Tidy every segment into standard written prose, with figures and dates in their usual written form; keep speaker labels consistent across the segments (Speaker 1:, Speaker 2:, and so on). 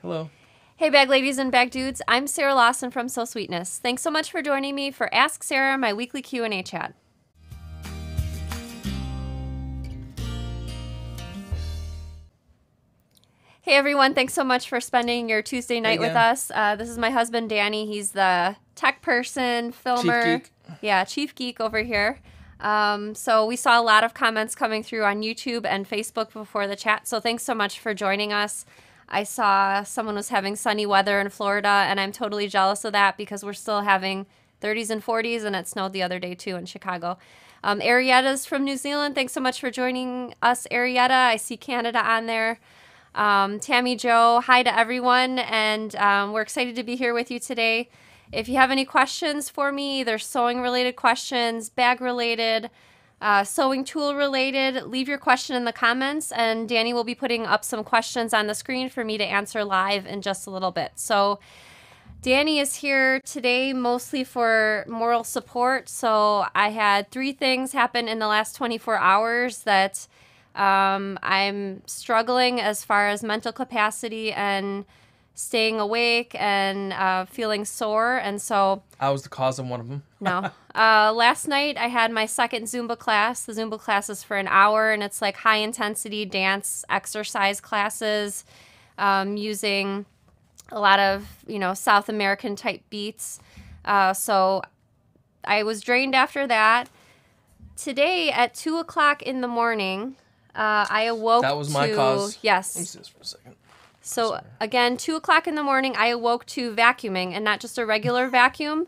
Speaker 1: Hello.
Speaker 2: Hey bag ladies and bag dudes, I'm Sarah Lawson from So Sweetness. Thanks so much for joining me for Ask Sarah, my weekly Q&A chat. Hey everyone, thanks so much for spending your Tuesday night with us. This is my husband Danny. He's the tech person, filmer.
Speaker 1: Chief Geek.
Speaker 2: Yeah, chief geek over here. So we saw a lot of comments coming through on YouTube and Facebook before the chat. So thanks so much for joining us. I saw someone was having sunny weather in Florida, and I'm totally jealous of that because we're still having 30s and 40s, and it snowed the other day too in Chicago. Arietta's from New Zealand. Thanks so much for joining us, Arietta. I see Canada on there. Tammy Joe, hi to everyone, and we're excited to be here with you today. If you have any questions for me, either sewing related questions, bag related, sewing tool related, leave your question in the comments, and Danny will be putting up some questions on the screen for me to answer live in just a little bit. So Danny is here today mostly for moral support. So I had 3 things happen in the last 24 hours that I'm struggling as far as mental capacity and staying awake and feeling sore. And so
Speaker 1: I was the cause of one of them.
Speaker 2: no. Last night I had my second Zumba class. The Zumba class is for an hour, and it's like high intensity dance exercise classes using a lot of, South American type beats. So I was drained after that. Today at 2 o'clock in the morning, I awoke to...
Speaker 1: That was my cause.
Speaker 2: Yes.
Speaker 1: Let me see this for a second.
Speaker 2: So again, 2 o'clock in the morning, I awoke to vacuuming, and not just a regular vacuum.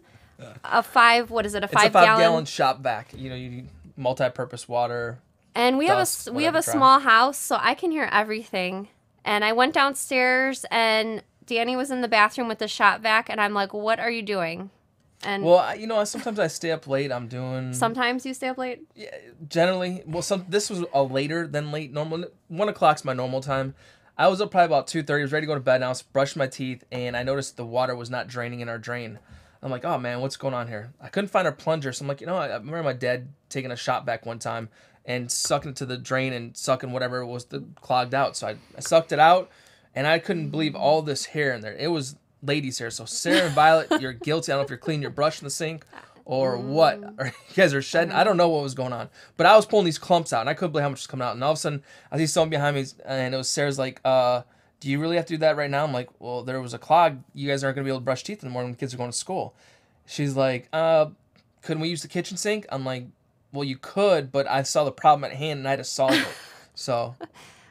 Speaker 2: A 5
Speaker 1: It's a
Speaker 2: gallon
Speaker 1: 5-gallon shop vac. You need multi-purpose water.
Speaker 2: And we
Speaker 1: dust,
Speaker 2: have a
Speaker 1: whatever,
Speaker 2: small house, so I can hear everything. And I went downstairs, and Danny was in the bathroom with the shop vac, and I'm like, "What are you doing?" And
Speaker 1: Well, sometimes I stay up late. I'm doing...
Speaker 2: sometimes you stay up late.
Speaker 1: Yeah, generally. Well, this was a later than late. Normal 1 o'clock's my normal time. I was up probably about 2:30. I was ready to go to bed, and I was brushing my teeth, and I noticed the water was not draining in our drain. I'm like, oh man, what's going on here? I couldn't find our plunger, so I'm like, I remember my dad taking a shot back one time and sucking it to the drain and sucking whatever was clogged out. So I sucked it out, and I couldn't believe all this hair in there. It was ladies' hair. So Sarah and Violet, you're guilty. I don't know if you're cleaning your brush in the sink or what. Or you guys are shedding. I don't know what was going on. But I was pulling these clumps out, and I couldn't believe how much was coming out. And all of a sudden, I see someone behind me, and it was Sarah's like, do you really have to do that right now? I'm like, well, there was a clog. You guys aren't going to be able to brush teeth in the morning when the kids are going to school. She's like, couldn't we use the kitchen sink? I'm like, well, you could, but I saw the problem at hand, and I had to solve it. So...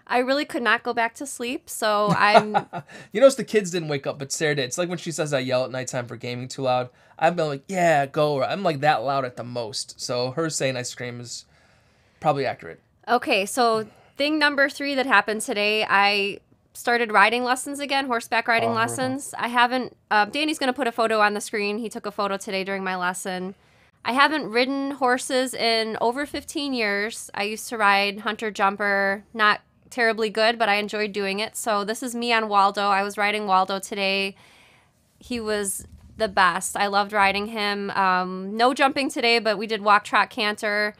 Speaker 2: I really could not go back to sleep, so I'm...
Speaker 1: It's the kids didn't wake up, but Sarah did. It's like when she says I yell at nighttime for gaming too loud. I've been like, yeah, go. I'm like that loud at the most. So her saying I scream is probably accurate.
Speaker 2: Okay, so thing number 3 that happened today, I started riding lessons again, horseback riding lessons. I haven't... Danny's going to put a photo on the screen. He took a photo today during my lesson. I haven't ridden horses in over 15 years. I used to ride hunter jumper, not terribly good, but I enjoyed doing it. So this is me on Waldo. I was riding Waldo today. He was the best. I loved riding him. No jumping today, but we did walk, trot, canter,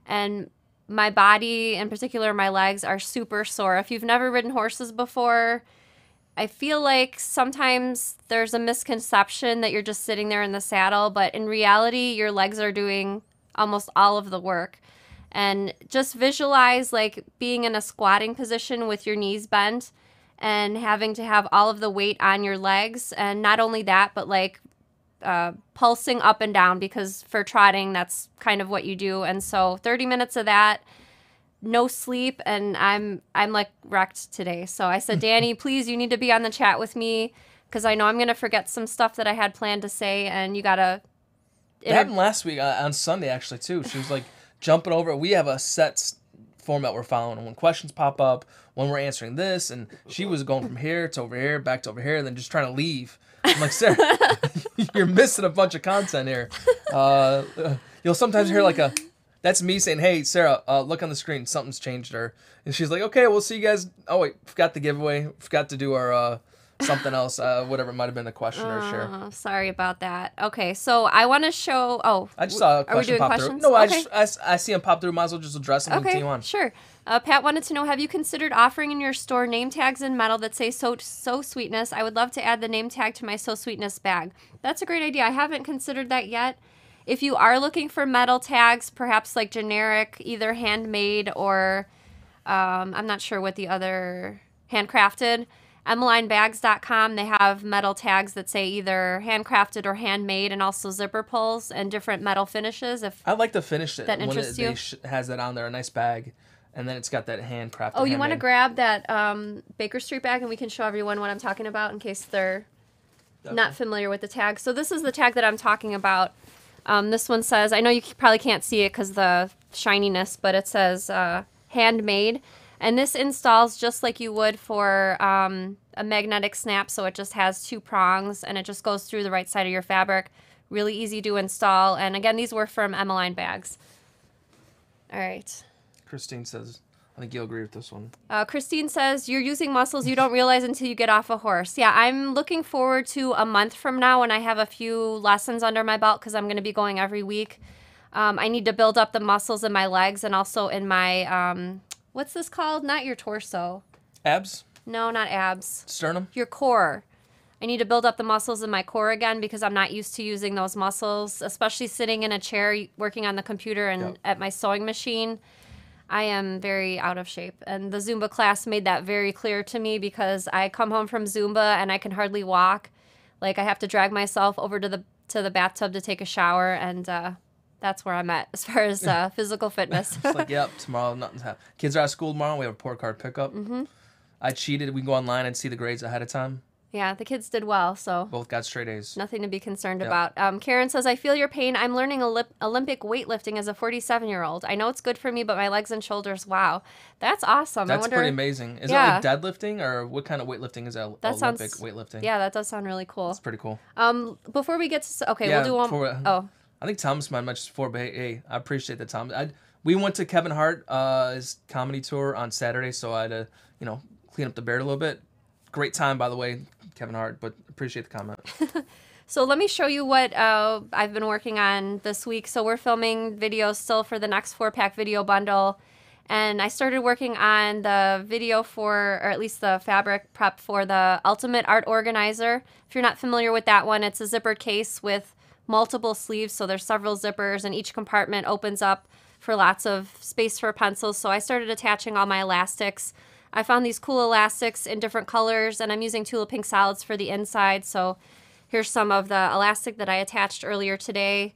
Speaker 2: and my body, in particular my legs, are super sore. If you've never ridden horses before, I feel like sometimes there's a misconception that you're just sitting there in the saddle, but in reality your legs are doing almost all of the work. And just visualize like being in a squatting position with your knees bent and having to have all of the weight on your legs. And not only that, but like pulsing up and down, because for trotting, that's kind of what you do. And so 30 minutes of that, no sleep, and I'm like wrecked today. So I said, Danny, please, you need to be on the chat with me because I know I'm going to forget some stuff that I had planned to say, and you got to...
Speaker 1: It happened last week on Sunday, actually, too. She was like... jumping over. We have a set format we're following. And when questions pop up, when we're answering this, and she was going from here to over here, back to over here, and then just trying to leave. I'm like, Sarah, you're missing a bunch of content here. You'll sometimes hear like that's me saying, hey, Sarah, look on the screen. Something's changed her. And she's like, okay, we'll see you guys. Oh, wait, forgot the giveaway. Forgot to do our... something else, whatever it might have been a question or share.
Speaker 2: Sorry about that. Okay, so I want to show... Oh,
Speaker 1: I just saw a question pop through. No,
Speaker 2: okay.
Speaker 1: I see them pop through. Might as well just address them and continue on.
Speaker 2: Sure. Pat wanted to know, have you considered offering in your store name tags in metal that say So Sweetness? I would love to add the name tag to my So Sweetness bag. That's a great idea. I haven't considered that yet. If you are looking for metal tags, perhaps like generic, either handmade or I'm not sure what the other, handcrafted, emmelinebags.com, they have metal tags that say either handcrafted or handmade, and also zipper pulls and different metal finishes. If
Speaker 1: I like the finish
Speaker 2: that interests you.
Speaker 1: Has that on there, a nice bag, and then it's got that handcrafted.
Speaker 2: Oh, you want to grab that Baker Street bag, and we can show everyone what I'm talking about in case they're not familiar with the tag. So this is the tag that I'm talking about. This one says, I know you probably can't see it because the shininess, but it says handmade. And this installs just like you would for a magnetic snap, so it just has 2 prongs, and it just goes through the right side of your fabric. Really easy to install. And again, these were from Emmeline bags. All right.
Speaker 1: Christine says, I think you'll agree with this one.
Speaker 2: Christine says, you're using muscles you don't realize until you get off a horse. Yeah, I'm looking forward to a month from now when I have a few lessons under my belt, because I'm going to be going every week. I need to build up the muscles in my legs and also in my... what's this called? Not your torso.
Speaker 1: Abs?
Speaker 2: No, not abs.
Speaker 1: Sternum?
Speaker 2: Your core. I need to build up the muscles in my core again because I'm not used to using those muscles, especially sitting in a chair working on the computer and at my sewing machine. I am very out of shape. And the Zumba class made that very clear to me because I come home from Zumba and I can hardly walk. Like I have to drag myself over to the bathtub to take a shower, and that's where I'm at as far as physical fitness.
Speaker 1: It's like, yep, tomorrow nothing's happening. Kids are out of school tomorrow. We have a report card pickup. I cheated. We can go online and see the grades ahead of time.
Speaker 2: Yeah, the kids did well, so
Speaker 1: both got straight A's.
Speaker 2: Nothing to be concerned about. Karen says, I feel your pain. I'm learning Olympic weightlifting as a 47-year-old. I know it's good for me, but my legs and shoulders, wow. That's awesome.
Speaker 1: That's pretty amazing. Is it like deadlifting, or what kind of weightlifting is that? Olympic weightlifting?
Speaker 2: Yeah, that does sound really cool.
Speaker 1: That's pretty cool.
Speaker 2: Before we get to... Okay, we'll do one...
Speaker 1: I think Thomas might mention before, but hey, I appreciate that, Tom. We went to Kevin Hart's comedy tour on Saturday, so I had to, clean up the beard a little bit. Great time, by the way, Kevin Hart, but appreciate the comment.
Speaker 2: So let me show you what I've been working on this week. So we're filming videos still for the next 4-pack video bundle. And I started working on the video or at least the fabric prep for the Ultimate Art Organizer. If you're not familiar with that one, it's a zippered case with multiple sleeves. So there's several zippers, and each compartment opens up for lots of space for pencils. So I started attaching all my elastics. I found these cool elastics in different colors, and I'm using Tula Pink Solids for the inside. So here's some of the elastic that I attached earlier today.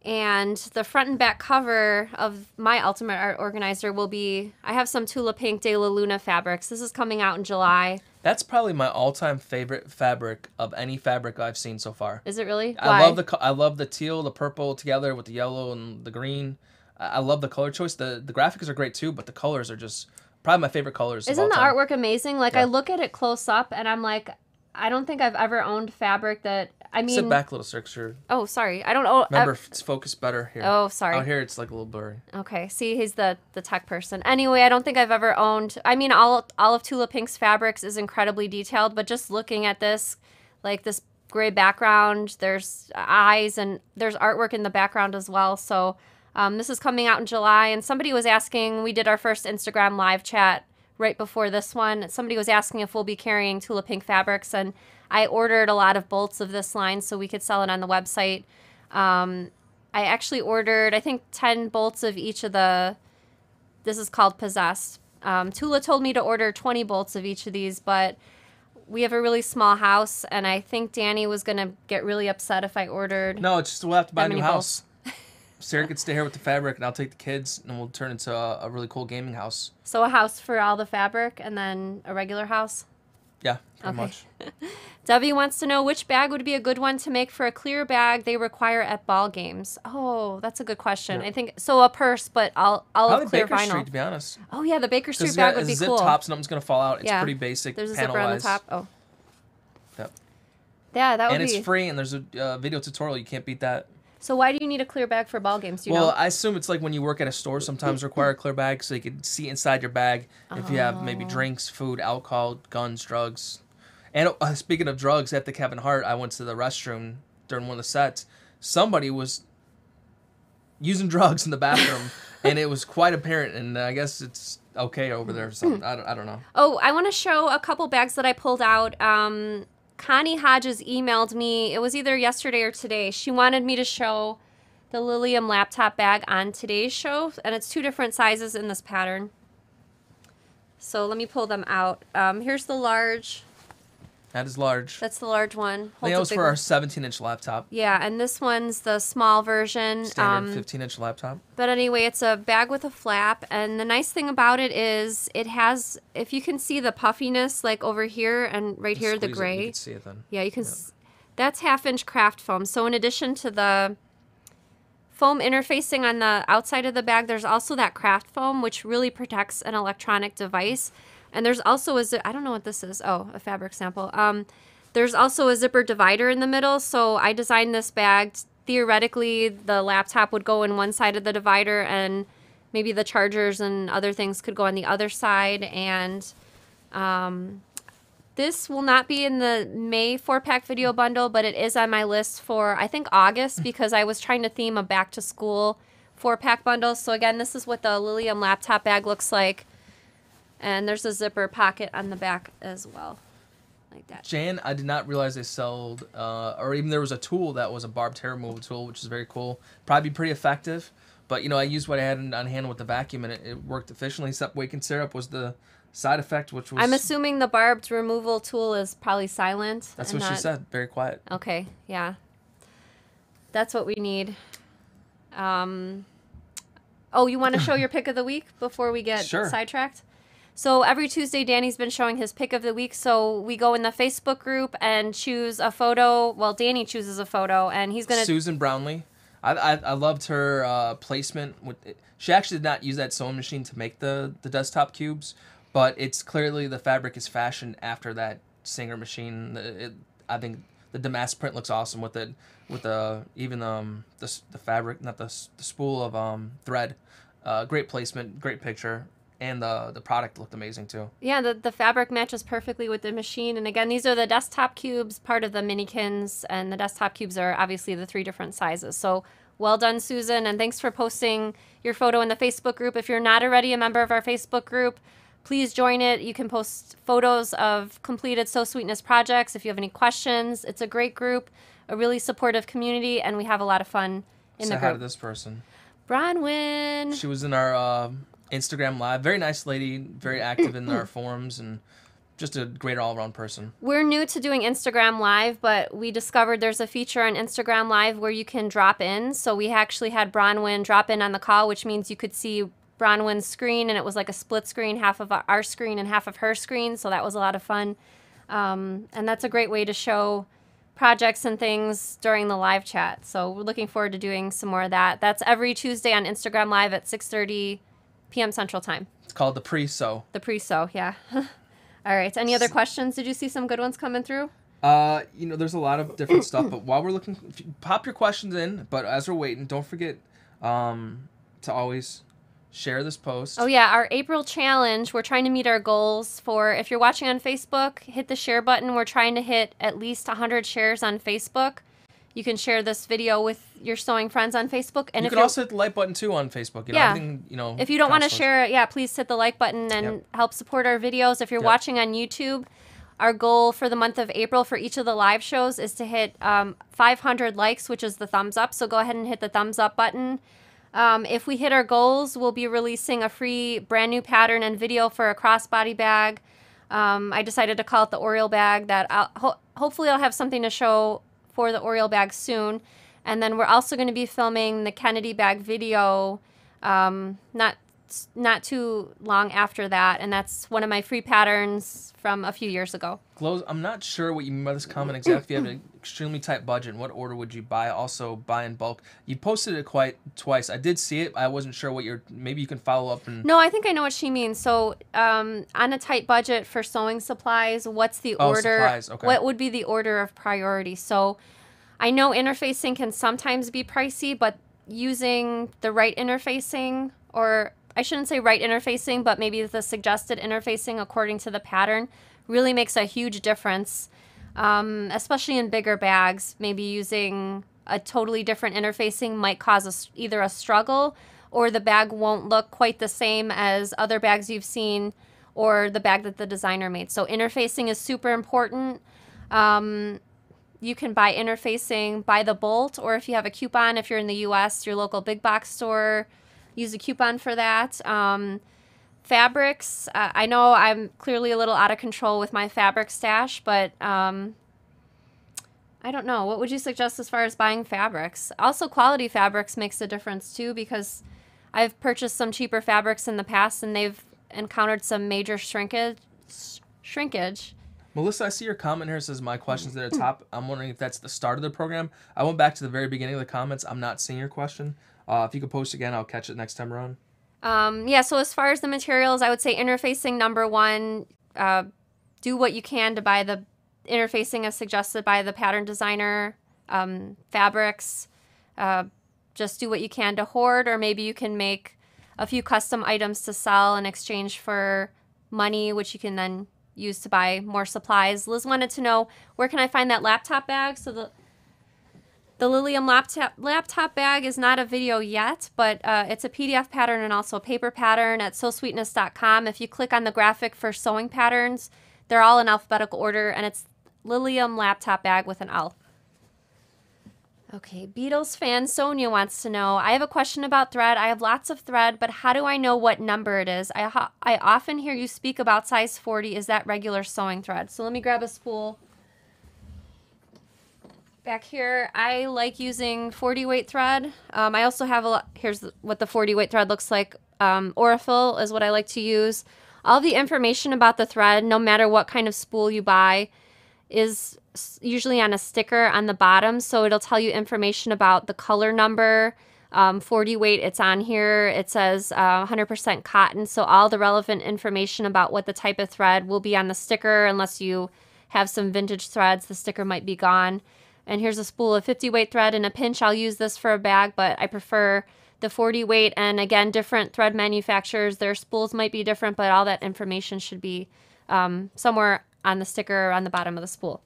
Speaker 2: And the front and back cover of my Ultimate Art Organizer will be, I have some Tula Pink De La Luna fabrics. This is coming out in July.
Speaker 1: That's probably my all-time favorite fabric of any fabric I've seen so far.
Speaker 2: Is it really?
Speaker 1: Why? I love the teal, the purple together with the yellow and the green. I love the color choice. The graphics are great too, but the colors are just... probably my favorite colors.
Speaker 2: Isn't the artwork amazing? Like, I look at it close up, and I'm like, I don't think I've ever owned fabric that, I mean...
Speaker 1: Sit back a little, sir.
Speaker 2: Oh, sorry. I don't know.
Speaker 1: Remember, it's focused better here.
Speaker 2: Oh, sorry.
Speaker 1: Out here, it's like a little blurry.
Speaker 2: Okay. See, he's the tech person. Anyway, I don't think I've ever owned... I mean, all of Tula Pink's fabrics is incredibly detailed, but just looking at this, like this gray background, there's eyes, and there's artwork in the background as well, so... this is coming out in July, and somebody was asking, we did our first Instagram live chat right before this one. Somebody was asking if we'll be carrying Tula Pink fabrics, and I ordered a lot of bolts of this line so we could sell it on the website. I actually ordered, I think, 10 bolts of each of this is called Possessed. Tula told me to order 20 bolts of each of these, but we have a really small house, and I think Danny was going to get really upset if I ordered...
Speaker 1: No, it's just we'll have to buy a new house. Sarah can stay here with the fabric, and I'll take the kids, and we'll turn into a really cool gaming house.
Speaker 2: So a house for all the fabric, and then a regular house?
Speaker 1: Yeah, pretty much.
Speaker 2: Debbie wants to know which bag would be a good one to make for a clear bag they require at ball games. Oh, that's a good question. Yeah. I think so. A purse, but all of clear
Speaker 1: Baker
Speaker 2: vinyl.
Speaker 1: Street, to be honest.
Speaker 2: Oh yeah, the Baker Street bag would be
Speaker 1: zip
Speaker 2: cool.
Speaker 1: Tops, nothing's gonna fall out. It's pretty basic.
Speaker 2: There's a zipper on the top. Oh.
Speaker 1: Yep.
Speaker 2: Yeah, that would be.
Speaker 1: And it's free, and there's a video tutorial. You can't beat that.
Speaker 2: So why do you need a clear bag for ball games? Do you know?
Speaker 1: I assume it's like when you work at a store, sometimes require a clear bag so you can see inside your bag if you have maybe drinks, food, alcohol, guns, drugs. And speaking of drugs, at the Kevin Hart, I went to the restroom during one of the sets. Somebody was using drugs in the bathroom, and it was quite apparent. And I guess it's okay over there or something. I don't know.
Speaker 2: Oh, I want to show a couple bags that I pulled out. Connie Hodges emailed me. It was either yesterday or today. She wanted me to show the Lilium laptop bag on today's show, and it's 2 different sizes in this pattern. So let me pull them out. Here's the large.
Speaker 1: That is large.
Speaker 2: That's the large one.
Speaker 1: I think that was for our 17-inch laptop.
Speaker 2: Yeah, and this one's the small version.
Speaker 1: Standard 15-inch laptop.
Speaker 2: But anyway, it's a bag with a flap, and the nice thing about it is it has, if you can see the puffiness, like over here and right here, the gray.
Speaker 1: You can see it then.
Speaker 2: Yeah, you can. That's 1/2-inch craft foam. So in addition to the foam interfacing on the outside of the bag, there's also that craft foam, which really protects an electronic device. And there's also I don't know what this is. Oh, a fabric sample. There's also a zipper divider in the middle. So I designed this bag. Theoretically, the laptop would go in one side of the divider, and maybe the chargers and other things could go on the other side. And this will not be in the May 4-pack video bundle, but it is on my list for, I think, August, because I was trying to theme a back-to-school 4-pack bundle. So again, this is what the Lilium laptop bag looks like. And there's a zipper pocket on the back as well, like that.
Speaker 1: Jan, I did not realize they sold, or even there was a tool that was a barbed hair removal tool, which is very cool. Probably pretty effective. But, I used what I had on hand with the vacuum, and it worked efficiently, except waking syrup was the side effect, which was...
Speaker 2: I'm assuming the barbed removal tool is probably silent.
Speaker 1: That's what she said. Very quiet.
Speaker 2: Okay, yeah. That's what we need. Oh, you want to show your pick of the week before we get sidetracked? So every Tuesday, Danny's been showing his pick of the week. So we go in the Facebook group and choose a photo. Well, Danny chooses a photo, and he's going to...
Speaker 1: Susan Brownlee. I loved her placement. She actually did not use that sewing machine to make the desktop cubes, but it's clearly the fabric is fashioned after that Singer machine. I think the damask print looks awesome with it, with the fabric, not the spool of thread. Great placement, great picture. And the product looked amazing, too. Yeah,
Speaker 2: the fabric matches perfectly with the machine. And again, these are the desktop cubes, part of the minikins. And the desktop cubes are obviously the 3 different sizes. So well done, Susan. And thanks for posting your photo in the Facebook group. If you're not already a member of our Facebook group, please join it. You can post photos of completed Sew Sweetness projects if you have any questions. It's a great group, a really supportive community, and we have a lot of fun in the group.
Speaker 1: Say hi to this person.
Speaker 2: Bronwyn.
Speaker 1: She was in our... Instagram Live. Very nice lady, very active in our forums, and just a great all-around person.
Speaker 2: We're new to doing Instagram Live, but we discovered there's a feature on Instagram Live where you can drop in. So we actually had Bronwyn drop in on the call, which means you could see Bronwyn's screen, and it was like a split screen, half of our screen and half of her screen. So that was a lot of fun. And that's a great way to show projects and things during the live chat. So we're looking forward to doing some more of that. That's every Tuesday on Instagram Live at 6:30 p.m. Central Time.
Speaker 1: It's called the pre-sew.
Speaker 2: The pre-sew, yeah. All right. Any other questions? Did you see some good ones coming through?
Speaker 1: There's a lot of different stuff, but while we're looking, pop your questions in. But as we're waiting, don't forget to always share this post.
Speaker 2: Oh, yeah. Our April challenge, we're trying to meet our goals for, if you're watching on Facebook, hit the share button. We're trying to hit at least 100 shares on Facebook. You can share this video with your sewing friends on Facebook. And
Speaker 1: you can also hit the like button, too, on Facebook.
Speaker 2: If you don't want to share it, please hit the like button and help support our videos. If you're watching on YouTube, our goal for the month of April for each of the live shows is to hit 500 likes, which is the thumbs up. So go ahead and hit the thumbs up button. If we hit our goals, we'll be releasing a free brand new pattern and video for a crossbody bag. I decided to call it the Oriole bag. Hopefully I'll have something to show for the Oriole bag soon. And then we're also going to be filming the Kennedy bag video not too long after that. And that's one of my free patterns from a few years ago.
Speaker 1: Glows, I'm not sure what you mean by this comment exactly. If you have an extremely tight budget, what order would you buy? Also, buy in bulk. You posted it quite twice. I did see it. I wasn't sure what maybe you can follow up.
Speaker 2: No, I think I know what she means. So on a tight budget for sewing supplies, what's the order?
Speaker 1: Supplies. Okay.
Speaker 2: What would be the order of priority? So I know interfacing can sometimes be pricey, but using the right interfacing, or I shouldn't say right interfacing, but maybe the suggested interfacing according to the pattern really makes a huge difference, especially in bigger bags. Maybe using a totally different interfacing might cause either a struggle or the bag won't look quite the same as other bags you've seen or the bag that the designer made. So interfacing is super important. You can buy interfacing by the bolt, or if you have a coupon, if you're in the U.S., your local big box store, use a coupon for that. Fabrics, I know I'm clearly a little out of control with my fabric stash, but I don't know. What would you suggest as far as buying fabrics? Also, quality fabrics makes a difference too, because I've purchased some cheaper fabrics in the past and they've encountered some major shrinkage.
Speaker 1: Melissa, I see your comment here. It says my questions at the top. I'm wondering if that's the start of the program. I went back to the very beginning of the comments. I'm not seeing your question. If you could post again, I'll catch it next time around.
Speaker 2: Yeah, so as far as the materials, I would say interfacing number one. Do what you can to buy the interfacing as suggested by the pattern designer. Fabrics, just do what you can to hoard, or maybe you can make a few custom items to sell in exchange for money, which you can then use to buy more supplies. Liz wanted to know, where can I find that laptop bag? So the Lilium laptop bag is not a video yet, but it's a PDF pattern and also a paper pattern at sewsweetness.com. If you click on the graphic for sewing patterns, they're all in alphabetical order, and it's Lilium laptop bag with an L. Okay, Beatles fan Sonia wants to know, I have a question about thread. I have lots of thread, but how do I know what number it is? I often hear you speak about size 40. Is that regular sewing thread? So let me grab a spool. Back here, I like using 40 weight thread. I also have here's what the 40 weight thread looks like. Aurifil is what I like to use. All the information about the thread, no matter what kind of spool you buy, is usually on a sticker on the bottom, so it'll tell you information about the color number. 40 weight, it's on here. It says 100% cotton, so all the relevant information about what the type of thread will be on the sticker. Unless you have some vintage threads, the sticker might be gone. And here's a spool of 50 weight thread. In a pinch, I'll use this for a bag, but I prefer the 40 weight. And again, different thread manufacturers, their spools might be different, but all that information should be somewhere on the sticker or on the bottom of the spool.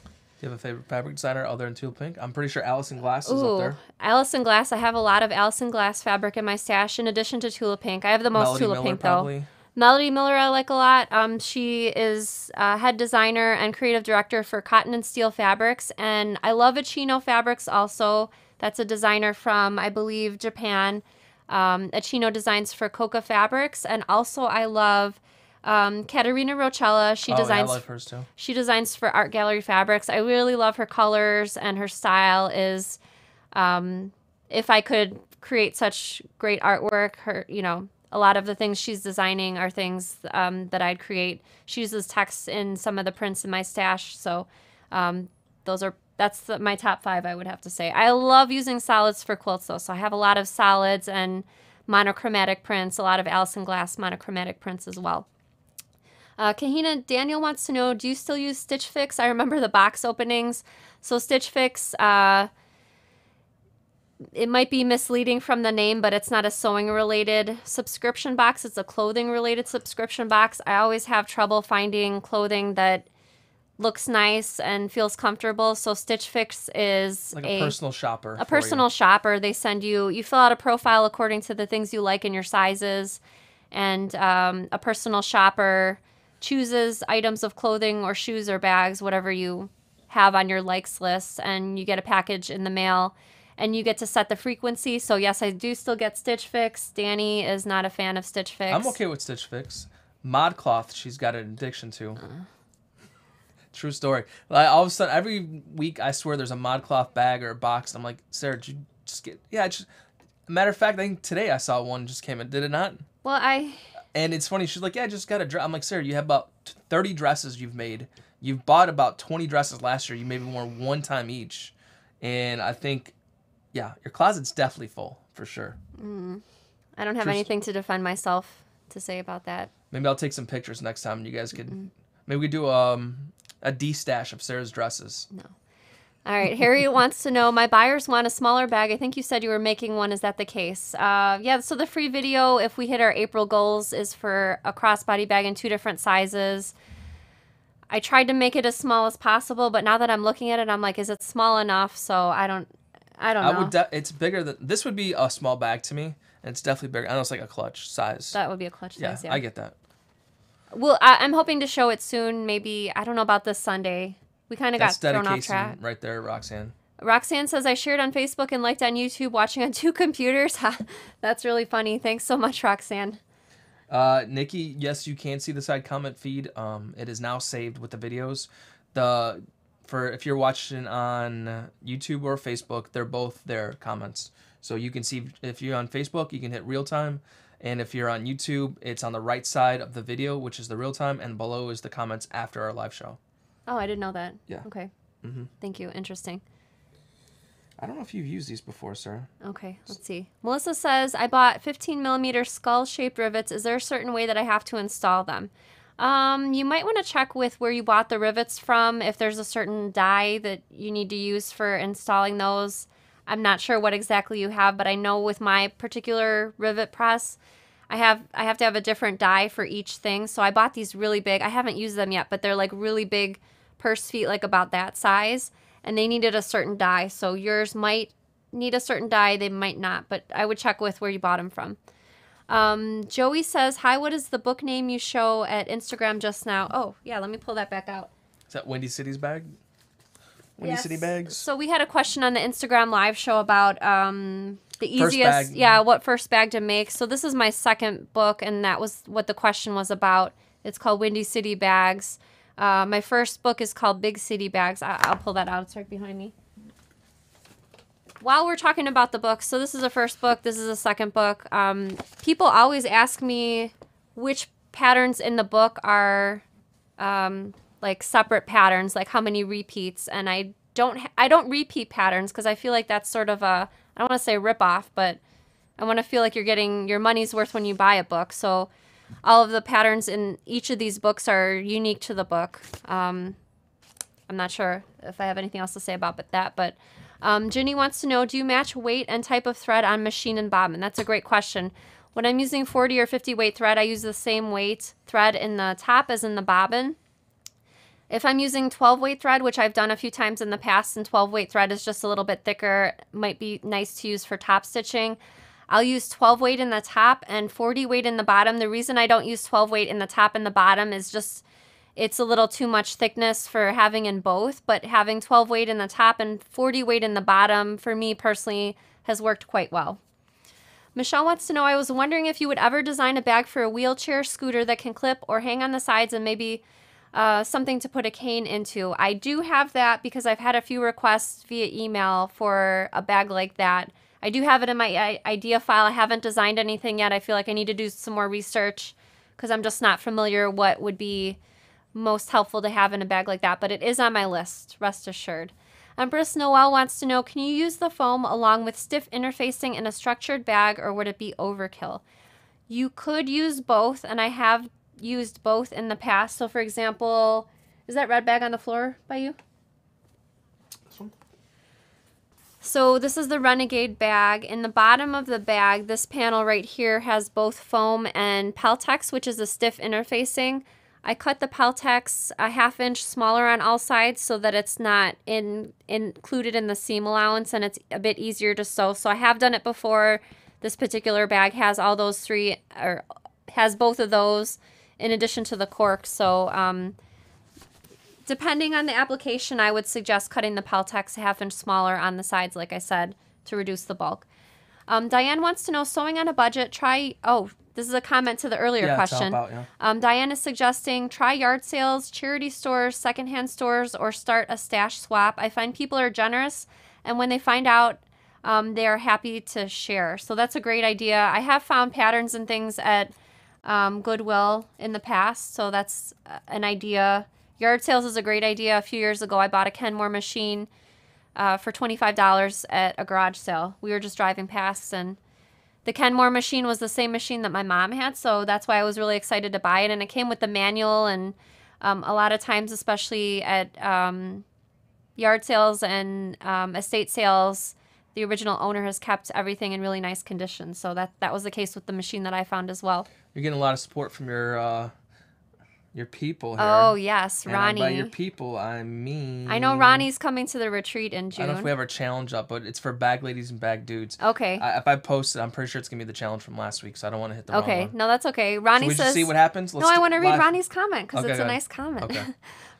Speaker 1: Do you have a favorite fabric designer other than Teal Pink? I'm pretty sure Allison Glass is up there.
Speaker 2: Allison Glass. I have a lot of Allison Glass fabric in my stash in addition to Tula Pink. I have the most Tula Pink, though. Melody Miller I like a lot. She is head designer and creative director for Cotton and Steel Fabrics. And I love Achino Fabrics also. That's a designer from, I believe, Japan. Achino designs for Coca Fabrics. And also I love Caterina Rochella. She designs.
Speaker 1: I love hers too.
Speaker 2: She designs for Art Gallery Fabrics. I really love her colors, and her style is. If I could create such great artwork, a lot of the things she's designing are things that I'd create. She uses text in some of the prints in my stash, so that's my top 5. I would have to say. I love using solids for quilts though, so I have a lot of solids and monochromatic prints. A lot of Allison Glass monochromatic prints as well. Kahina Daniel wants to know, do you still use Stitch Fix? I remember the box openings. So Stitch Fix, it might be misleading from the name, but it's not a sewing-related subscription box. It's a clothing-related subscription box. I always have trouble finding clothing that looks nice and feels comfortable. So Stitch Fix is
Speaker 1: like a personal shopper.
Speaker 2: A personal shopper. They send you fill out a profile according to the things you like and your sizes, and a personal shopper chooses items of clothing or shoes or bags, whatever you have on your likes list, and you get a package in the mail, and you get to set the frequency. So yes, I do still get Stitch Fix. Danny is not a fan of Stitch Fix.
Speaker 1: I'm okay with Stitch Fix. ModCloth, she's got an addiction to. True story. Like, all of a sudden, every week, I swear there's a ModCloth bag or a box. I'm like, Sarah, did you just get... Yeah, matter of fact, I think today I saw one just came in. Did it not?
Speaker 2: Well,
Speaker 1: And it's funny. She's like, yeah, I just got a dress. I'm like, Sarah, you have about 30 dresses you've made. You've bought about 20 dresses last year. You maybe worn one time each. And I think, yeah, your closet's definitely full, for sure.
Speaker 2: I don't have anything to defend myself to say about that.
Speaker 1: Maybe I'll take some pictures next time and you guys could... Maybe we do a D-stash of Sarah's dresses.
Speaker 2: No. All right, Harriet wants to know, my buyers want a smaller bag. I think you said you were making one. Is that the case? Yeah, so the free video, if we hit our April goals, is for a crossbody bag in 2 different sizes. I tried to make it as small as possible, but now that I'm looking at it, I'm like, is it small enough? So I don't know.
Speaker 1: It's bigger than... This would be a small bag to me. It's definitely bigger. I know it's like a clutch size.
Speaker 2: That would be a clutch size, yeah.
Speaker 1: I get that.
Speaker 2: Well, I'm hoping to show it soon. Maybe, I don't know about this Sunday. We kind of got thrown off track.
Speaker 1: Right there, Roxanne.
Speaker 2: Roxanne says, I shared on Facebook and liked on YouTube, watching on 2 computers. That's really funny. Thanks so much, Roxanne.
Speaker 1: Nikki, yes, you can see the side comment feed. It is now saved with the videos. If you're watching on YouTube or Facebook, they're both there, comments. So you can see, if you're on Facebook, you can hit real time. And if you're on YouTube, it's on the right side of the video, which is the real time, and below is the comments after our live show.
Speaker 2: Oh, I didn't know that.
Speaker 1: Yeah.
Speaker 2: Okay.
Speaker 1: Mm-hmm.
Speaker 2: Thank you. Interesting.
Speaker 1: I don't know if you've used these before, Sarah.
Speaker 2: Okay, let's see. Melissa says, I bought 15 millimeter skull-shaped rivets. Is there a certain way that I have to install them? You might want to check with where you bought the rivets from, if there's a certain die that you need to use for installing those. I'm not sure what exactly you have, but I know with my particular rivet press, I have to have a different die for each thing. So I bought these really big. I haven't used them yet, but they're like really big purse feet, like about that size. And they needed a certain die. So yours might need a certain die. They might not, but I would check with where you bought them from. Joey says, hi, what is the book name you show at Instagram just now? Oh, yeah, let me pull that back out.
Speaker 1: Is that Windy City's bag? Windy City bags?
Speaker 2: So we had a question on the Instagram live show about the
Speaker 1: easiest,
Speaker 2: what first bag to make. So this is my second book, and that was what the question was about. It's called Windy City Bags. My first book is called Big City Bags. I'll pull that out. It's right behind me. While we're talking about the books, so this is the first book. This is the second book. People always ask me which patterns in the book are like separate patterns, like how many repeats. And I don't repeat patterns because I feel like that's sort of a, I don't want to say rip off, but I want to feel like you're getting your money's worth when you buy a book. So all of the patterns in each of these books are unique to the book. I'm not sure if I have anything else to say about that, but Ginny wants to know, do you match weight and type of thread on machine and bobbin? That's a great question. When I'm using 40 or 50 weight thread, I use the same weight thread in the top as in the bobbin. If I'm using 12 weight thread, which I've done a few times in the past, and 12 weight thread is just a little bit thicker, might be nice to use for top stitching, I'll use 12 weight in the top and 40 weight in the bottom. The reason I don't use 12 weight in the top and the bottom is just it's a little too much thickness for having in both, but having 12 weight in the top and 40 weight in the bottom, for me personally, has worked quite well. Michelle wants to know, I was wondering if you would ever design a bag for a wheelchair scooter that can clip or hang on the sides and maybe something to put a cane into. I do have that because I've had a few requests via email for a bag like that. I do have it in my idea file. I haven't designed anything yet. I feel like I need to do some more research because I'm just not familiar what would be most helpful to have in a bag like that, but it is on my list, rest assured. Empress Noel wants to know, can you use the foam along with stiff interfacing in a structured bag, or would it be overkill? You could use both, and I have used both in the past. So for example, is that red bag on the floor by you? So this is the Renegade bag. In the bottom of the bag, this panel right here has both foam and Peltex, which is a stiff interfacing. I cut the Peltex a 1/2 inch smaller on all sides so that it's not included in the seam allowance and it's a bit easier to sew. So I have done it before. This particular bag has all those three, or has both of those in addition to the cork. So depending on the application, I would suggest cutting the Peltex a 1/2 inch smaller on the sides, like I said, to reduce the bulk. Diane wants to know, sewing on a budget, this is a comment to the earlier question. Diane is suggesting try yard sales, charity stores, secondhand stores, or start a stash swap. I find people are generous, and when they find out, they are happy to share. So that's a great idea. I have found patterns and things at Goodwill in the past, so that's an idea. Yard sales is a great idea. A few years ago, I bought a Kenmore machine for $25 at a garage sale. We were just driving past, and the Kenmore machine was the same machine that my mom had, so that's why I was really excited to buy it. And it came with the manual, and a lot of times, especially at yard sales and estate sales, the original owner has kept everything in really nice condition. So that was the case with the machine that I found as well.
Speaker 1: You're getting a lot of support from your Your people here.
Speaker 2: Oh, yes,
Speaker 1: And
Speaker 2: Ronnie.
Speaker 1: by your people, I mean...
Speaker 2: I know Ronnie's coming to the retreat in June.
Speaker 1: I don't know if we have our challenge up, but it's for bag ladies and bag dudes.
Speaker 2: Okay.
Speaker 1: If I post it, I'm pretty sure it's going to be the challenge from last week, so I don't want to hit the wrong one.
Speaker 2: Okay, no, that's okay. Ronnie
Speaker 1: Should we
Speaker 2: says...
Speaker 1: just see what happens?
Speaker 2: No, I want to read Ronnie's comment because
Speaker 1: Okay,
Speaker 2: it's a
Speaker 1: go ahead.
Speaker 2: nice comment.
Speaker 1: Okay.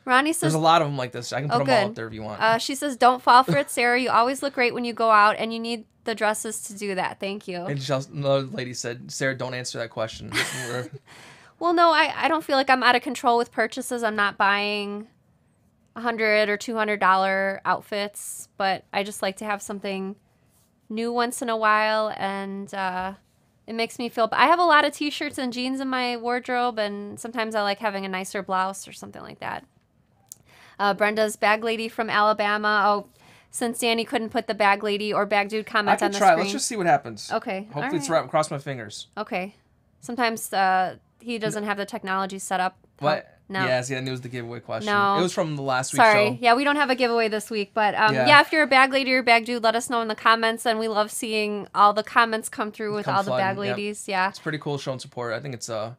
Speaker 2: Ronnie says...
Speaker 1: There's a lot of them like this. I can put them all up there if you want.
Speaker 2: She says, don't fall for it, Sarah. You always look great when you go out, and you need the dresses to do that. Thank you.
Speaker 1: And another lady said, Sarah, don't answer that question.
Speaker 2: Well, no, I don't feel like I'm out of control with purchases. I'm not buying $100 or $200 outfits, but I just like to have something new once in a while, and it makes me feel... I have a lot of t-shirts and jeans in my wardrobe, and sometimes I like having a nicer blouse or something like that. Brenda's bag lady from Alabama. Oh, since Danny couldn't put the bag lady or bag dude comment on the screen.
Speaker 1: Let's just see what happens.
Speaker 2: Okay.
Speaker 1: Hopefully it's right. Cross my fingers.
Speaker 2: Okay. Sometimes he doesn't have the technology set up.
Speaker 1: What?
Speaker 2: No.
Speaker 1: Yeah, see, it was the giveaway question.
Speaker 2: No.
Speaker 1: It was from the last week's
Speaker 2: Sorry.
Speaker 1: show.
Speaker 2: Yeah, we don't have a giveaway this week. But yeah, if you're a bag lady or bag dude, let us know in the comments. And we love seeing all the comments come through with all the bag ladies. Yep. Yeah.
Speaker 1: It's pretty cool showing support. I think it's a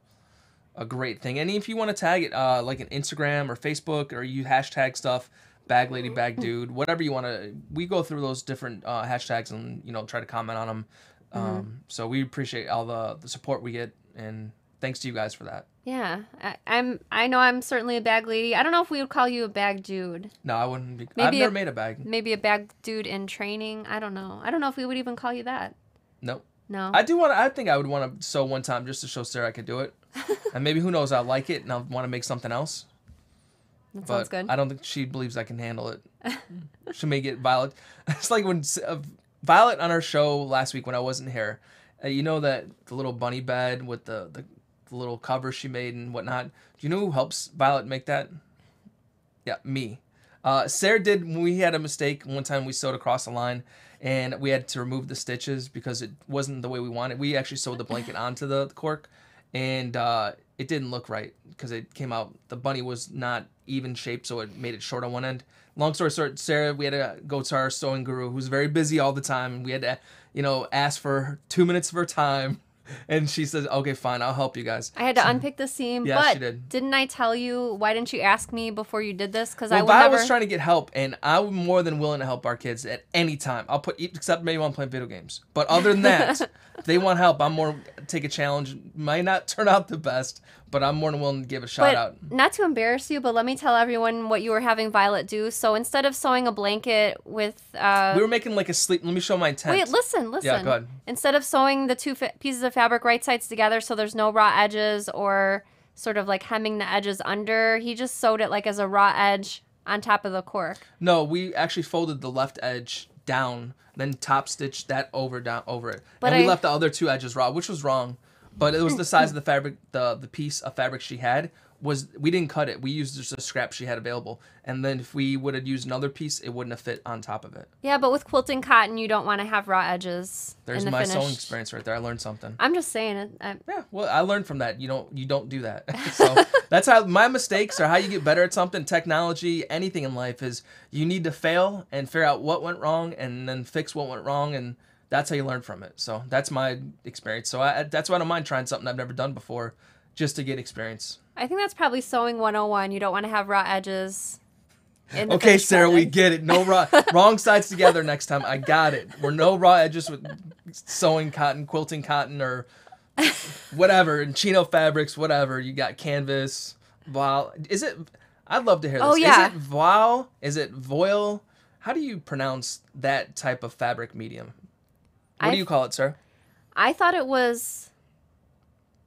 Speaker 1: great thing. And if you want to tag it, like an Instagram or Facebook, or you hashtag stuff, bag lady, bag dude, whatever you want to, we go through those different hashtags and, try to comment on them. So we appreciate all the support we get, and thanks to you guys for that.
Speaker 2: Yeah, I know I'm certainly a bag lady. I don't know if we would call you a bag dude.
Speaker 1: No, I wouldn't be. I've never made a bag.
Speaker 2: Maybe a bag dude in training. I don't know. I don't know if we would even call you that.
Speaker 1: Nope.
Speaker 2: No.
Speaker 1: I think I would want to sew one time just to show Sarah I could do it. And maybe, who knows, I'll like it and I'll want to make something else.
Speaker 2: That sounds good.
Speaker 1: I don't think she believes I can handle it. She may get Violet. It's like when Violet on our show last week when I wasn't here. You know that the little bunny bed with the little cover she made and whatnot. Do you know who helps Violet make that? Yeah, me. Sarah did. When we had a mistake one time, we sewed across the line and we had to remove the stitches because it wasn't the way we wanted. We actually sewed the blanket onto the cork, and it didn't look right because it came out. The bunny was not even shaped, so it made it short on one end. Long story short, Sarah, we had to go to our sewing guru, who's very busy all the time, and we had to, ask for 2 minutes of her time. And she says, okay, fine, I'll help you guys.
Speaker 2: I had to unpick the seam,
Speaker 1: yeah,
Speaker 2: but
Speaker 1: she did.
Speaker 2: Didn't I tell you, why didn't you ask me before you did this? Because
Speaker 1: I was trying to get help, and I'm more than willing to help our kids at any time. Except maybe when I'm playing video games. But other than that, if they want help, I'm more take a challenge. Might not turn out the best, but I'm more than willing to give a shout out.
Speaker 2: Not to embarrass you, but let me tell everyone what you were having Violet do. So instead of sewing a blanket with...
Speaker 1: we were making like a sleep... Let me show my intent.
Speaker 2: Wait, listen.
Speaker 1: Yeah, go ahead.
Speaker 2: Instead of sewing the two pieces of fabric right sides together so there's no raw edges or sort of like hemming the edges under, he just sewed it like as a raw edge on top of the cork.
Speaker 1: No, we actually folded the left edge down, then top stitched that over it. But we left the other two edges raw, which was wrong. But it was the size of the fabric, the piece of fabric she had we didn't cut it. We used just a scrap she had available. And then if we would have used another piece, it wouldn't have fit on top of it.
Speaker 2: Yeah, but with quilting cotton, you don't want to have raw edges.
Speaker 1: There's my sewing experience right there. I learned something.
Speaker 2: I'm just saying it.
Speaker 1: Yeah, well, I learned from that. You don't do that. So that's how my mistakes are how you get better at something. Technology, anything in life is you need to fail and figure out what went wrong and then fix what went wrong, and that's how you learn from it. So that's my experience. So that's why I don't mind trying something I've never done before just to get experience.
Speaker 2: I think that's probably sewing 101. You don't want to have raw edges.
Speaker 1: Okay, Sarah, we get it. No wrong sides together next time. I got it. We're no raw edges with sewing cotton, quilting cotton, or whatever, and chino fabrics, whatever. You got canvas, voile. Is it? I'd love to hear this.
Speaker 2: Oh, yeah.
Speaker 1: Is it voile? Is it voile? How do you pronounce that type of fabric medium? What do you call it, sir?
Speaker 2: I thought it was...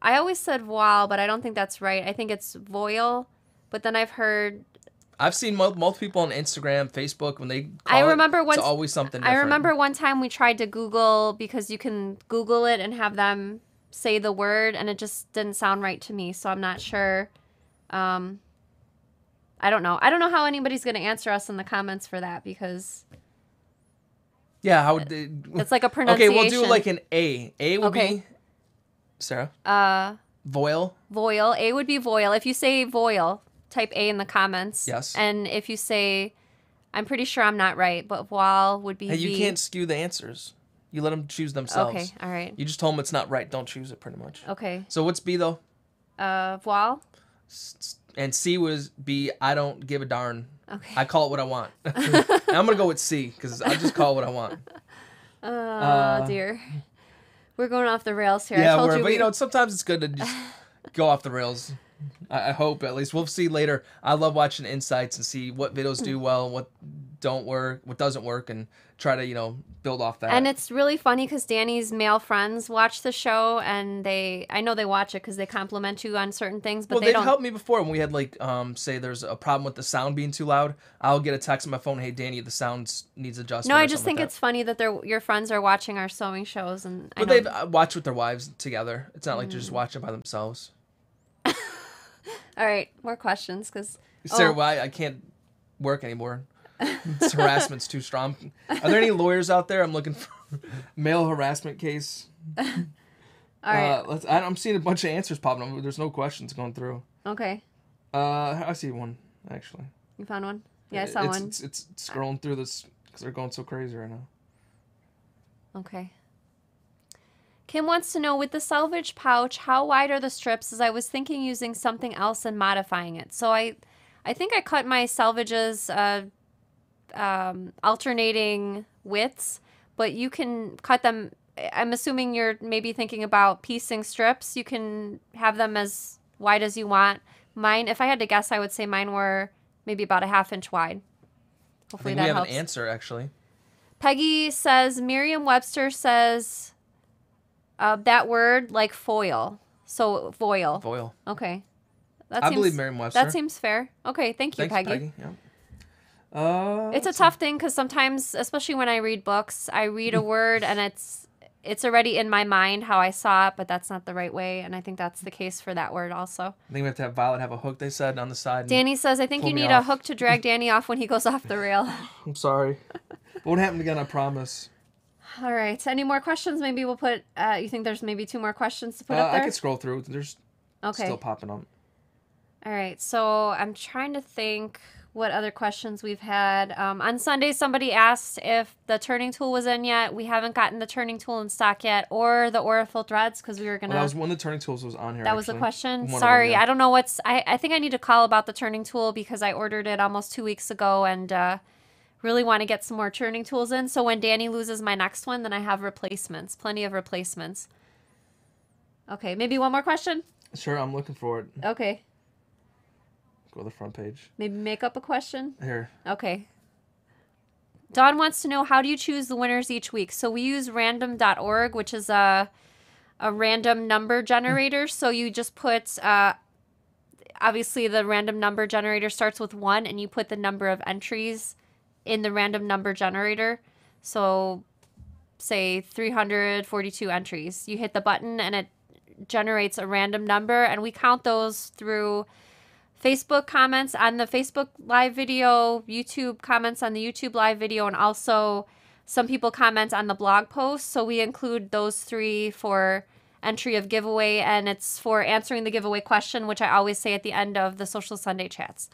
Speaker 2: I always said voile, but I don't think that's right. I think it's voile, but then I've seen
Speaker 1: multiple people on Instagram, Facebook, when they it's always something different.
Speaker 2: I remember one time we tried to Google, because you can Google it and have them say the word, and it just didn't sound right to me, so I'm not sure. I don't know. I don't know how anybody's going to answer us in the comments for that, because...
Speaker 1: Yeah, how would
Speaker 2: it's like a pronunciation.
Speaker 1: Okay, we'll do like an A. A would be... Sarah? Voile?
Speaker 2: Voile. A would be voile. If you say voile, type A in the comments.
Speaker 1: Yes.
Speaker 2: And if you say, I'm pretty sure I'm not right, but voile would be
Speaker 1: Hey,
Speaker 2: V.
Speaker 1: you can't skew the answers. You let them choose themselves.
Speaker 2: Okay, all right.
Speaker 1: You just told them it's not right. Don't choose it, pretty much.
Speaker 2: Okay.
Speaker 1: So what's B, though?
Speaker 2: Voile.
Speaker 1: And C was B, I don't give a darn.
Speaker 2: Okay.
Speaker 1: I call it what I want. And I'm gonna go with C because I just call it what I want.
Speaker 2: Oh dear, we're going off the rails here.
Speaker 1: Yeah,
Speaker 2: I told you,
Speaker 1: but you know, sometimes it's good to just go off the rails. I hope at least we'll see later. I love watching insights and see what videos do well, what don't work, what doesn't work, and try to build off that.
Speaker 2: And it's really funny because Danny's male friends watch the show, and I know they watch it because they compliment you on certain things, but
Speaker 1: well,
Speaker 2: they
Speaker 1: they've
Speaker 2: don't.
Speaker 1: helped me before when we had say there's a problem with the sound being too loud. I'll get a text on my phone, hey Danny, the sound needs adjustment.
Speaker 2: No, I just think it's funny that your friends are watching our sewing shows, and
Speaker 1: but they've watched with their wives together. It's not like they're just watching by themselves.
Speaker 2: All right, more questions because
Speaker 1: Sarah, why I can't work anymore. This harassment's too strong. Are there any lawyers out there? I'm looking for male harassment case.
Speaker 2: All right.
Speaker 1: I'm seeing a bunch of answers popping up. There's no questions going through.
Speaker 2: Okay.
Speaker 1: I see one actually.
Speaker 2: You found one? Yeah, I saw one.
Speaker 1: It's scrolling through this because they're going so crazy right now.
Speaker 2: Okay. Kim wants to know, with the selvage pouch, how wide are the strips? As I was thinking using something else and modifying it. So I think I cut my selvages alternating widths, but you can cut them. I'm assuming you're maybe thinking about piecing strips. You can have them as wide as you want. Mine, if I had to guess, I would say mine were maybe about a 1/2 inch wide. Hopefully that helps.
Speaker 1: We have an answer actually.
Speaker 2: Peggy says, Merriam-Webster says that word like foil. So foil.
Speaker 1: Foil.
Speaker 2: Okay.
Speaker 1: I believe Merriam-Webster.
Speaker 2: That seems fair. Okay, thank you,
Speaker 1: Thanks,
Speaker 2: Peggy.
Speaker 1: Yeah.
Speaker 2: It's a tough thing because sometimes, especially when I read books, I read a word and it's already in my mind how I saw it, but that's not the right way, and I think that's the case for that word also.
Speaker 1: I think we have to have Violet have a hook, they said, on the side.
Speaker 2: Danny says, I think you need a hook to drag Danny off when he goes off the rail.
Speaker 1: I'm sorry. It won't happen again, I promise.
Speaker 2: All right. Any more questions? Maybe we'll put, you think there's maybe 2 more questions to put up there?
Speaker 1: I could scroll through. There's still popping up.
Speaker 2: All right. So I'm trying to think what other questions we've had. On Sunday, somebody asked if the turning tool was in yet. We haven't gotten the turning tool in stock yet, or the Aurifil threads, because we were going to...
Speaker 1: That was one of the turning tools was on here,
Speaker 2: That was the question? Sorry, I don't know what's... I think I need to call about the turning tool because I ordered it almost 2 weeks ago and really want to get some more turning tools in. So when Danny loses my next one, then I have replacements. Plenty of replacements. Okay, maybe one more question?
Speaker 1: Sure, I'm looking for it.
Speaker 2: Okay.
Speaker 1: Go to the front page.
Speaker 2: Maybe make up a question?
Speaker 1: Here.
Speaker 2: Okay. Dawn wants to know, how do you choose the winners each week? So we use random.org, which is a random number generator. So you just put, obviously the random number generator starts with 1, and you put the number of entries in the random number generator. So say 342 entries. You hit the button and it generates a random number, and we count those through Facebook comments on the Facebook live video, YouTube comments on the YouTube live video, and also some people comment on the blog post. So we include those 3 for entry of giveaway, and it's for answering the giveaway question, which I always say at the end of the Social Sunday chats.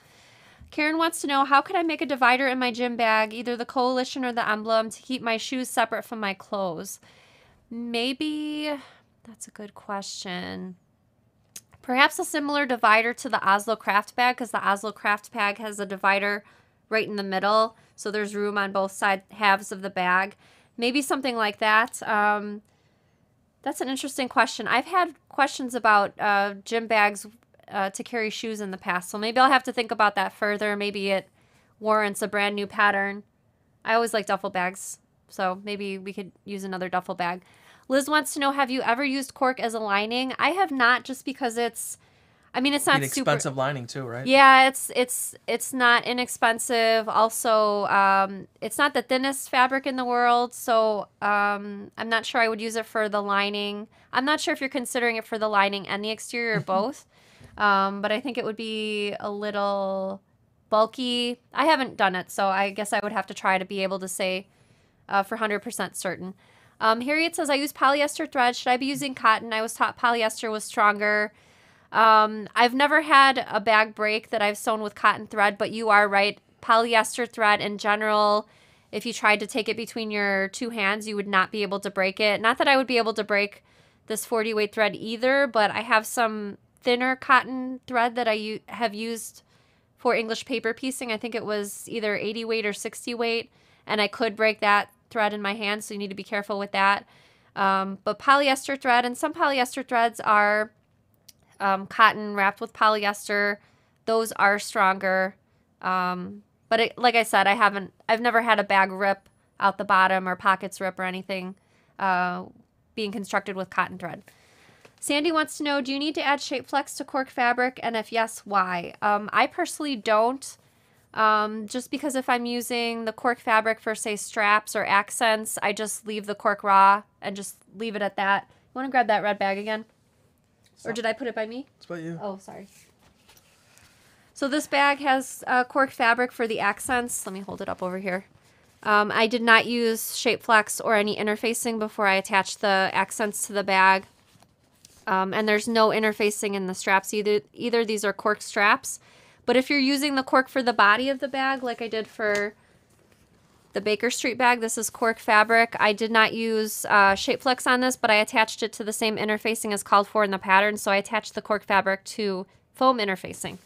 Speaker 2: Karen wants to know, how could I make a divider in my gym bag, either the coalition or the emblem, to keep my shoes separate from my clothes? Maybe, that's a good question. Perhaps a similar divider to the Oslo craft bag, because the Oslo craft bag has a divider right in the middle, so there's room on both halves of the bag. Maybe something like that. That's an interesting question. I've had questions about gym bags to carry shoes in the past, so maybe I'll have to think about that further. Maybe it warrants a brand new pattern. I always like duffel bags, so maybe we could use another duffel bag. Liz wants to know, have you ever used cork as a lining? I have not, just because it's not
Speaker 1: an expensive lining too, right?
Speaker 2: Yeah, it's not inexpensive. Also, it's not the thinnest fabric in the world, so I'm not sure I would use it for the lining. I'm not sure if you're considering it for the lining and the exterior or both, but I think it would be a little bulky. I haven't done it, so I guess I would have to try to be able to say for 100% certain. Harriet says, I use polyester thread. Should I be using cotton? I was taught polyester was stronger. I've never had a bag break that I've sewn with cotton thread, but you are right. Polyester thread in general, if you tried to take it between your 2 hands, you would not be able to break it. Not that I would be able to break this 40 weight thread either, but I have some thinner cotton thread that I have used for English paper piecing. I think it was either 80 weight or 60 weight, and I could break that thread in my hand, so you need to be careful with that. But polyester thread, and some polyester threads are cotton wrapped with polyester. Those are stronger. But like I said, I've never had a bag rip out the bottom or pockets rip or anything being constructed with cotton thread. Sandy wants to know, do you need to add shape flex to cork fabric? And if yes, why? I personally don't. Just because if I'm using the cork fabric for, say, straps or accents, I just leave the cork raw and just leave it at that. You want to grab that red bag again? Or did I put it by me?
Speaker 1: It's by you.
Speaker 2: Oh, sorry. So this bag has cork fabric for the accents. Let me hold it up over here. I did not use shape flex or any interfacing before I attached the accents to the bag. And there's no interfacing in the straps either. These are cork straps. But if you're using the cork for the body of the bag, like I did for the Baker Street bag, this is cork fabric. I did not use shape flex on this, but I attached it to the same interfacing as called for in the pattern. So I attached the cork fabric to foam interfacing.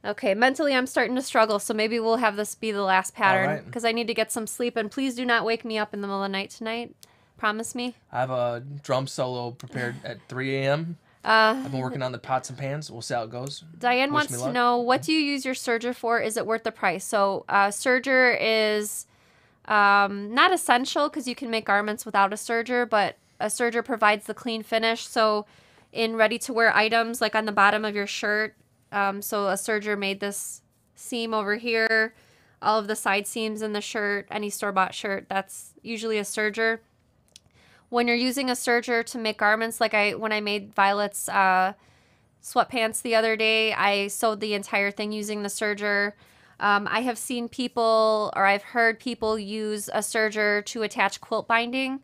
Speaker 2: Okay, mentally I'm starting to struggle, so maybe we'll have this be the last pattern because I need to get some sleep. And please do not wake me up in the middle of the night tonight. Promise me.
Speaker 1: I have a drum solo prepared at 3 a.m. I've been working on the pots and pans. We'll see how it goes.
Speaker 2: Diane wants to know, what do you use your serger for? Is it worth the price? So serger is not essential because you can make garments without a serger, but a serger provides the clean finish. So in ready-to-wear items, like on the bottom of your shirt, so a serger made this seam over here, all of the side seams in the shirt, any store-bought shirt, that's usually a serger. When you're using a serger to make garments, like when I made Violet's sweatpants the other day, I sewed the entire thing using the serger. I have seen people, or I've heard people use a serger to attach quilt binding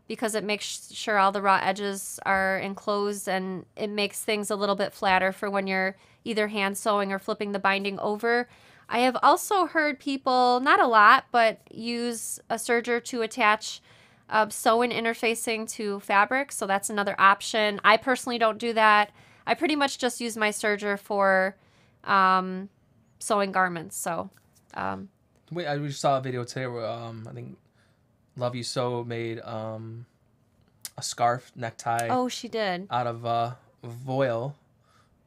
Speaker 2: because it makes sure all the raw edges are enclosed and it makes things a little bit flatter for when you're either hand sewing or flipping the binding over. I have also heard people, not a lot, but use a serger to attach sew-in interfacing to fabric, so that's another option. I personally don't do that. I pretty much just use my serger for sewing garments. So,
Speaker 1: Wait, I just saw a video today where I think Love You So made a scarf necktie.
Speaker 2: Oh, she did.
Speaker 1: Out of voile,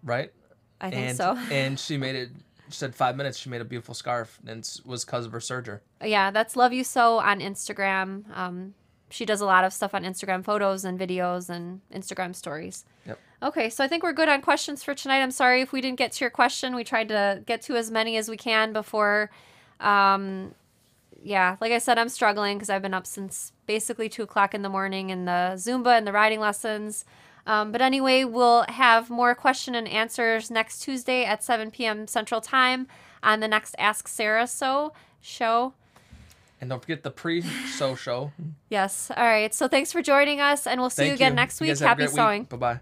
Speaker 1: right?
Speaker 2: I think so.
Speaker 1: And she made it. She said 5 minutes. She made a beautiful scarf, and it was because of her serger.
Speaker 2: Yeah, that's Love You So on Instagram. She does a lot of stuff on Instagram, photos and videos and Instagram stories.
Speaker 1: Yep.
Speaker 2: Okay, so I think we're good on questions for tonight. I'm sorry if we didn't get to your question. We tried to get to as many as we can before. Yeah, like I said, I'm struggling because I've been up since basically 2 o'clock in the morning in the Zumba and the riding lessons. But anyway, we'll have more question and answers next Tuesday at 7 p.m. Central Time on the next Ask Sara show. And
Speaker 1: don't forget the pre-sew show.
Speaker 2: Yes. All right. So thanks for joining us, and we'll see you again next week. Happy sewing.
Speaker 1: Bye-bye.